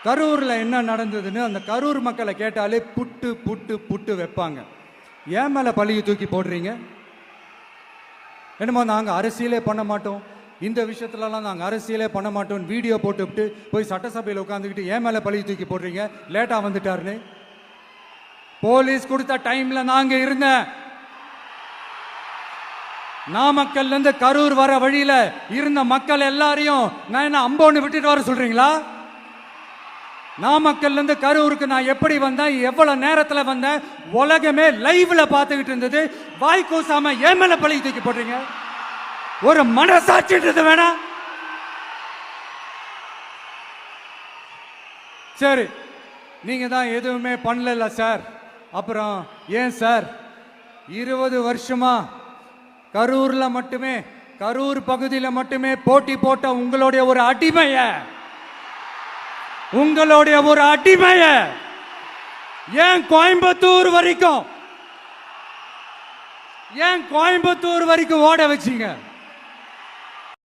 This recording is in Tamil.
கரூர்ல என்ன நடந்ததுன்னு அந்த கரூர் மக்களை கேட்டாலே புட்டு புட்டு புட்டு வைப்பாங்க. ஏன் மேல பழியை தூக்கி போடுறீங்க? என்னமோ நாங்கள் அரசியலே பண்ண மாட்டோம், இந்த விஷயத்துலலாம் நாங்கள் அரசியலே பண்ண மாட்டோம் வீடியோ போட்டுவிட்டு போய் சட்டசபையில் உட்காந்துக்கிட்டு ஏன் மேலே பழியை தூக்கி போடுறீங்க? லேட்டாக வந்துட்டாருன்னு போலீஸ் கொடுத்த டைம்ல நாங்க இருந்தேன். நாமக்கல்ல இருந்து கரூர் வர வழியில இருந்த மக்கள் எல்லாரையும் நான் என்ன அம்போன்னு விட்டுட்டு வர சொல்றீங்களா? நாமக்கல்ல இருந்து கரூருக்கு நான் எப்படி வந்தேன், எவ்வளவு நேரத்தில் வந்தேன், உலகமே லைவ்ல பார்த்துக்கிட்டு இருந்தது. வாய் கூசாம ஏன் மேல பழி தூக்கி போடுறீங்க? ஒரு மனசாட்சின்றது வேணா? சரி, நீங்க தான் எதுவுமே பண்ணல சார். அப்புறம் ஏன் சார் 20 வருஷமா கரூர்ல மட்டுமே, கரூர் பகுதியில் மட்டுமே போட்டி போட்ட உங்களுடைய ஒரு அடிமைய ஏன் கோயம்புத்தூர் வரைக்கும் ஓட வச்சீங்க?